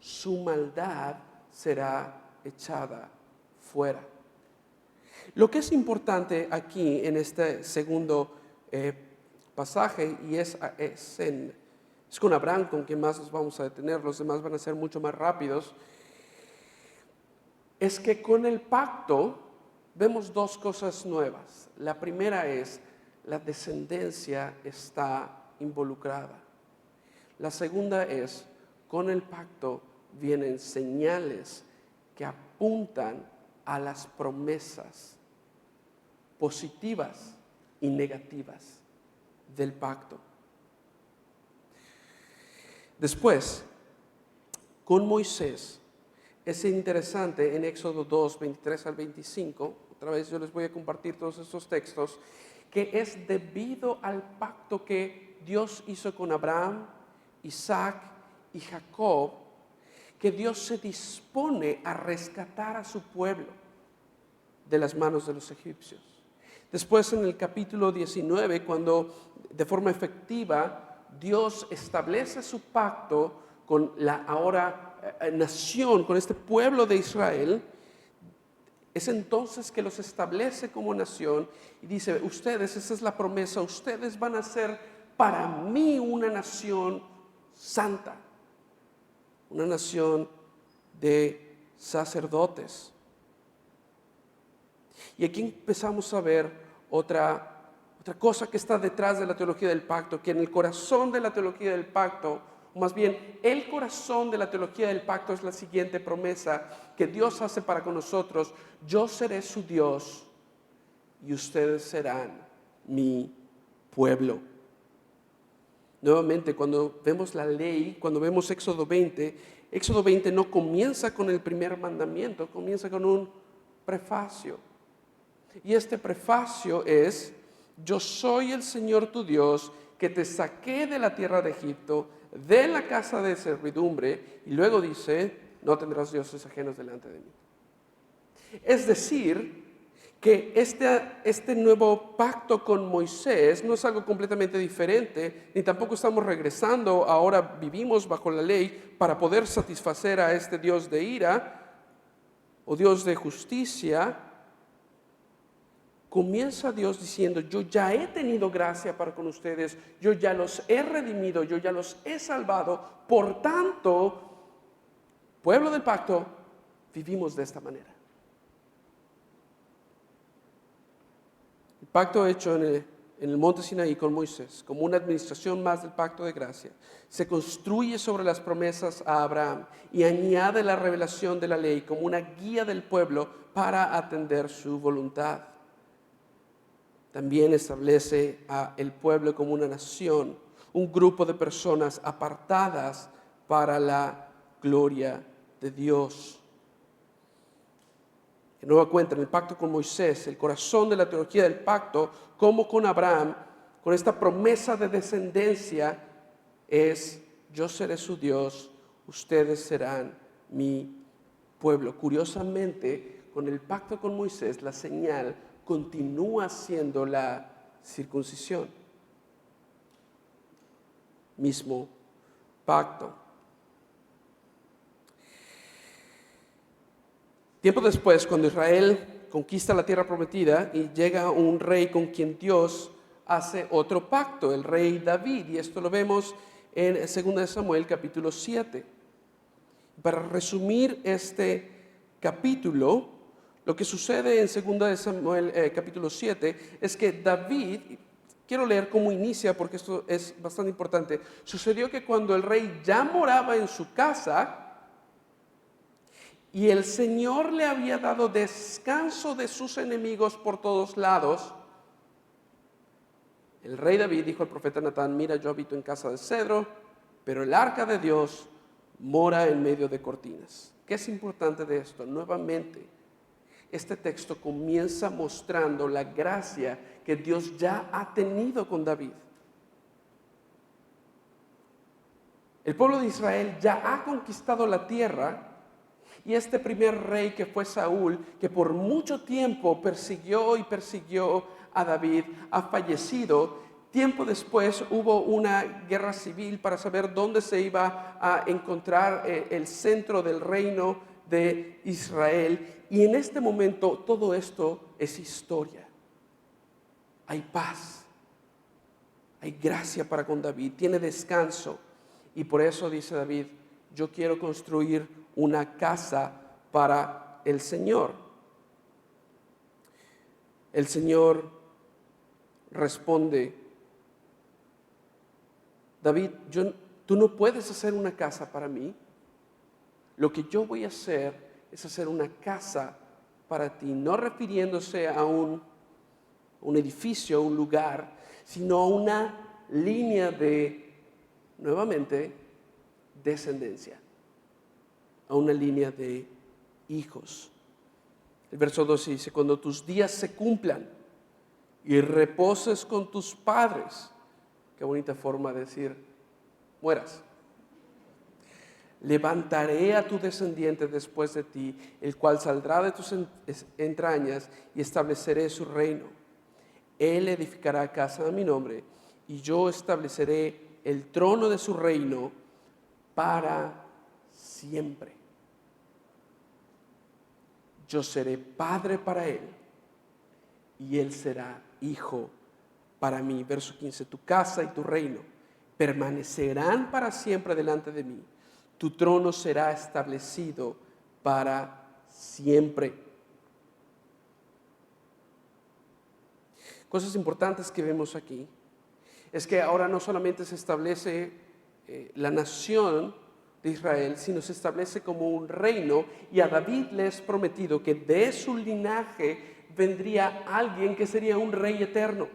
su maldad será echada fuera. Lo que es importante aquí en este segundo pasaje, y es con Abraham con quien más nos vamos a detener, los demás van a ser mucho más rápidos, es que con el pacto vemos dos cosas nuevas. La primera es la descendencia está involucrada. La segunda es, con el pacto vienen señales que apuntan a las promesas positivas y negativas del pacto. Después, con Moisés, es interesante en Éxodo 2, 23 al 25, otra vez yo les voy a compartir todos estos textos, que es debido al pacto que Dios hizo con Abraham, Isaac y Jacob, que Dios se dispone a rescatar a su pueblo de las manos de los egipcios. Después en el capítulo 19, cuando de forma efectiva Dios establece su pacto con la ahora nación, con este pueblo de Israel, es entonces que los establece como nación y dice, ustedes, esa es la promesa, ustedes van a ser para mí una nación santa, una nación de sacerdotes. Y aquí empezamos a ver otra cosa que está detrás de la teología del pacto, que en el corazón de la teología del pacto, o más bien el corazón de la teología del pacto es la siguiente promesa que Dios hace para con nosotros: yo seré su Dios y ustedes serán mi pueblo. Nuevamente, cuando vemos la ley, cuando vemos Éxodo 20 no comienza con el primer mandamiento, comienza con un prefacio. Y este prefacio es: yo soy el Señor tu Dios, que te saqué de la tierra de Egipto, de la casa de servidumbre. Y luego dice, no tendrás dioses ajenos delante de mí. Es decir, que este nuevo pacto con Moisés no es algo completamente diferente, ni tampoco estamos regresando, ahora vivimos bajo la ley para poder satisfacer a este Dios de ira o Dios de justicia. Comienza Dios diciendo, yo ya he tenido gracia para con ustedes, yo ya los he redimido, yo ya los he salvado, por tanto, pueblo del pacto, vivimos de esta manera. El pacto hecho en el monte Sinaí con Moisés, como una administración más del pacto de gracia, se construye sobre las promesas a Abraham y añade la revelación de la ley como una guía del pueblo para atender su voluntad. También establece al pueblo como una nación, un grupo de personas apartadas para la gloria de Dios. De nueva cuenta, en el pacto con Moisés, el corazón de la teología del pacto, como con Abraham, con esta promesa de descendencia, es: yo seré su Dios, ustedes serán mi pueblo. Curiosamente, con el pacto con Moisés, la señal continúa siendo la circuncisión. Mismo pacto. Tiempo después, cuando Israel conquista la tierra prometida y llega un rey con quien Dios hace otro pacto, el rey David, y esto lo vemos en 2 Samuel capítulo 7. Para resumir este capítulo, lo que sucede en 2 Samuel capítulo 7 es que David, quiero leer cómo inicia porque esto es bastante importante. Sucedió que cuando el rey ya moraba en su casa, y el Señor le había dado descanso de sus enemigos por todos lados, el rey David dijo al profeta Natán: mira, yo habito en casa de cedro, pero el arca de Dios mora en medio de cortinas. ¿Qué es importante de esto? Nuevamente, este texto comienza mostrando la gracia que Dios ya ha tenido con David. El pueblo de Israel ya ha conquistado la tierra, y este primer rey que fue Saúl, que por mucho tiempo persiguió a David, ha fallecido. Tiempo después hubo una guerra civil para saber dónde se iba a encontrar el centro del reino de Israel. Y en este momento todo esto es historia. Hay paz, hay gracia para con David, tiene descanso. Y por eso dice David: yo quiero construir una casa para el Señor. El Señor responde: David, tú no puedes hacer una casa para mí. Lo que yo voy a hacer es hacer una casa para ti, no refiriéndose a un edificio, a un lugar, sino a una línea de, nuevamente, descendencia, a una línea de hijos. El verso 12 dice: cuando tus días se cumplan y reposes con tus padres. Qué bonita forma de decir mueras. Levantaré a tu descendiente después de ti, el cual saldrá de tus entrañas, y estableceré su reino. Él edificará casa a mi nombre, y yo estableceré el trono de su reino para siempre. Yo seré padre para él, y él será hijo para mí. Verso 15: tu casa y tu reino permanecerán para siempre delante de mí. Tu trono será establecido para siempre. Cosas importantes que vemos aquí es que ahora no solamente se establece la nación de Israel, sino se establece como un reino, y a David le es prometido que de su linaje vendría alguien que sería un rey eterno.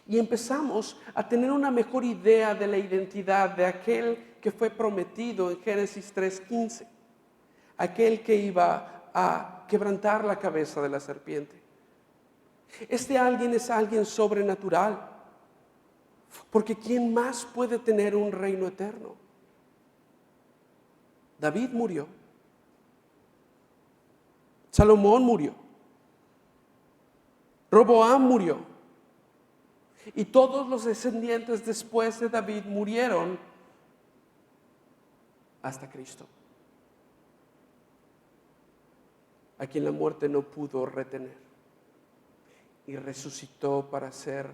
Y empezamos a tener una mejor idea de la identidad de aquel que fue prometido en Génesis 3:15, aquel que iba a quebrantar la cabeza de la serpiente. Este alguien es alguien sobrenatural, porque ¿quién más puede tener un reino eterno? David murió, Salomón murió, Roboam murió, y todos los descendientes después de David murieron hasta Cristo, a quien la muerte no pudo retener, y resucitó para ser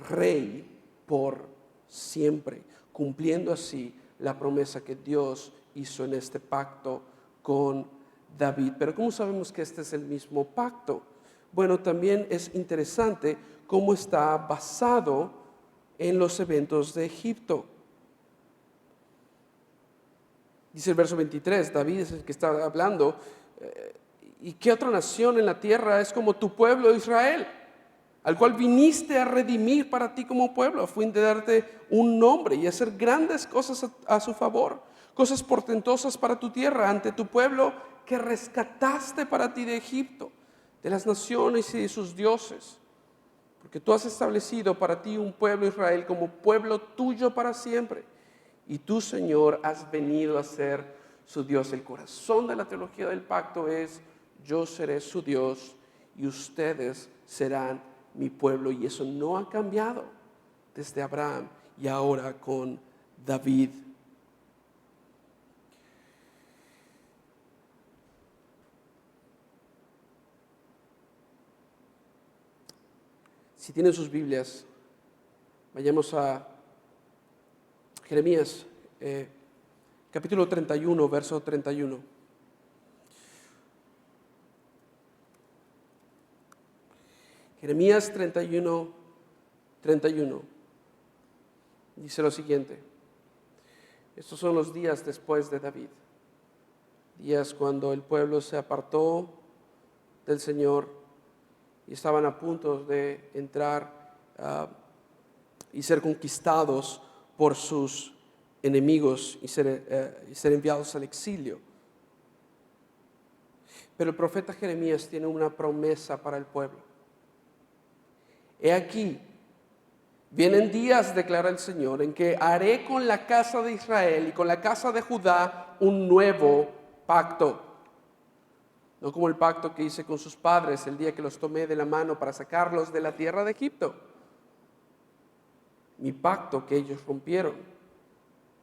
rey por siempre, cumpliendo así la promesa que Dios hizo en este pacto con David. Pero ¿cómo sabemos que este es el mismo pacto? Bueno, también es interesante cómo está basado en los eventos de Egipto. Dice el verso 23, David es el que está hablando: ¿y qué otra nación en la tierra es como tu pueblo Israel, al cual viniste a redimir para ti como pueblo, a fin de darte un nombre y hacer grandes cosas a su favor, cosas portentosas para tu tierra, ante tu pueblo que rescataste para ti de Egipto, de las naciones y de sus dioses? Porque tú has establecido para ti un pueblo Israel como pueblo tuyo para siempre, y tú, Señor, has venido a ser su Dios. El corazón de la teología del pacto es: yo seré su Dios y ustedes serán mi pueblo. Y eso no ha cambiado desde Abraham y ahora con David. Si tienen sus Biblias, vayamos a Jeremías, capítulo 31, verso 31. Jeremías 31, 31. Dice lo siguiente: estos son los días después de David. días cuando el pueblo se apartó del Señor y estaban a punto de entrar y ser conquistados por sus enemigos y ser enviados al exilio. Pero el profeta Jeremías tiene una promesa para el pueblo. He aquí, vienen días, declara el Señor, en que haré con la casa de Israel y con la casa de Judá un nuevo pacto. No como el pacto que hice con sus padres el día que los tomé de la mano para sacarlos de la tierra de Egipto. Mi pacto que ellos rompieron,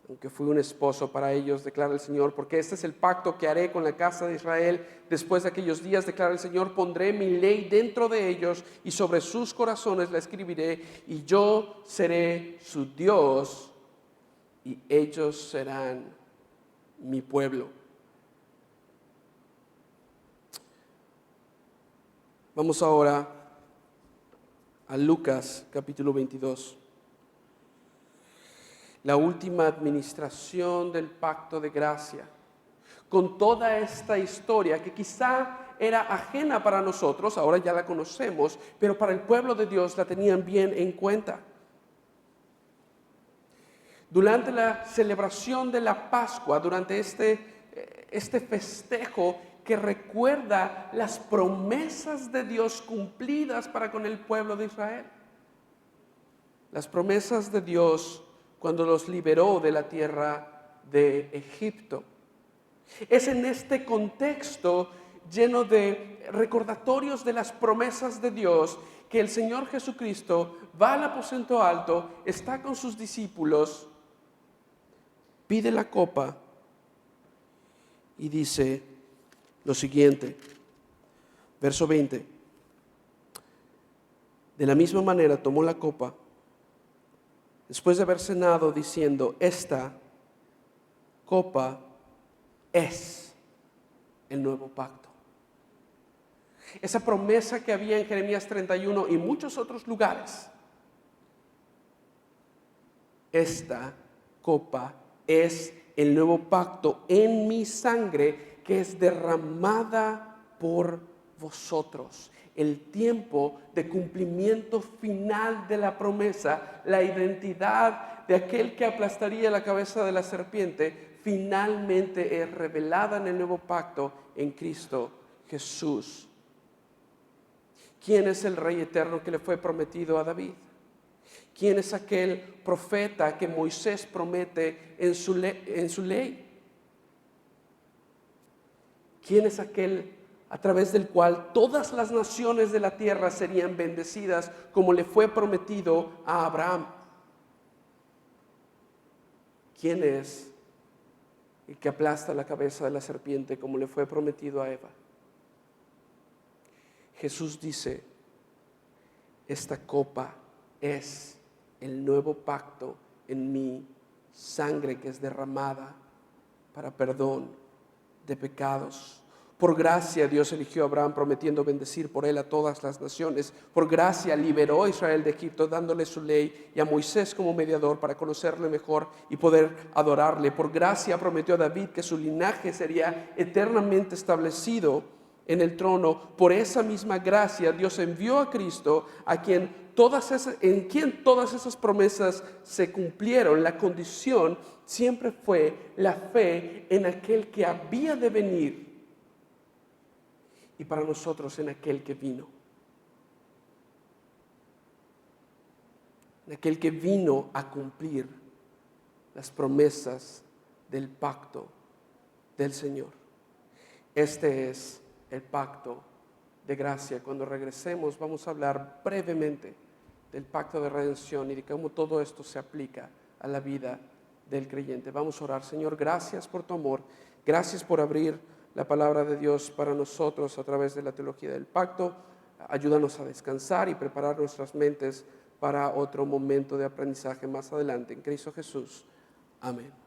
aunque fui un esposo para ellos, declara el Señor, porque este es el pacto que haré con la casa de Israel. Después de aquellos días, declara el Señor, pondré mi ley dentro de ellos y sobre sus corazones la escribiré, y yo seré su Dios y ellos serán mi pueblo. Vamos ahora a Lucas capítulo 22. La última administración del pacto de gracia, con toda esta historia que quizá era ajena para nosotros, ahora ya la conocemos, pero para el pueblo de Dios la tenían bien en cuenta. Durante la celebración de la Pascua, durante este festejo que recuerda las promesas de Dios cumplidas para con el pueblo de Israel, las promesas de Dios cuando los liberó de la tierra de Egipto. Es en este contexto lleno de recordatorios de las promesas de Dios que el Señor Jesucristo va al aposento alto, está con sus discípulos, pide la copa y dice lo siguiente, verso 20. De la misma manera tomó la copa después de haber cenado, diciendo, esta copa es el nuevo pacto. Esa promesa que había en Jeremías 31 y muchos otros lugares. Esta copa es el nuevo pacto en mi sangre que es derramada por vosotros. El tiempo de cumplimiento final de la promesa, la identidad de aquel que aplastaría la cabeza de la serpiente, finalmente es revelada en el nuevo pacto en Cristo Jesús. ¿Quién es el Rey eterno que le fue prometido a David? ¿Quién es aquel profeta que Moisés promete en su ley? ¿Quién es aquel a través del cual todas las naciones de la tierra serían bendecidas como le fue prometido a Abraham? ¿Quién es el que aplasta la cabeza de la serpiente como le fue prometido a Eva? Jesús dice, esta copa es el nuevo pacto en mi sangre que es derramada para perdón de pecados. Por gracia Dios eligió a Abraham prometiendo bendecir por él a todas las naciones. Por gracia liberó a Israel de Egipto dándole su ley y a Moisés como mediador para conocerle mejor y poder adorarle. Por gracia prometió a David que su linaje sería eternamente establecido en el trono. Por esa misma gracia Dios envió a Cristo en quien todas esas promesas se cumplieron. La condición siempre fue la fe en aquel que había de venir. Y para nosotros en aquel que vino. En aquel que vino a cumplir las promesas del pacto del Señor. Este es el pacto de gracia. Cuando regresemos vamos a hablar brevemente del pacto de redención y de cómo todo esto se aplica a la vida del creyente. Vamos a orar. Señor, gracias por tu amor. Gracias por abrir la palabra de Dios para nosotros a través de la teología del pacto. Ayúdanos a descansar y preparar nuestras mentes para otro momento de aprendizaje más adelante. En Cristo Jesús. Amén.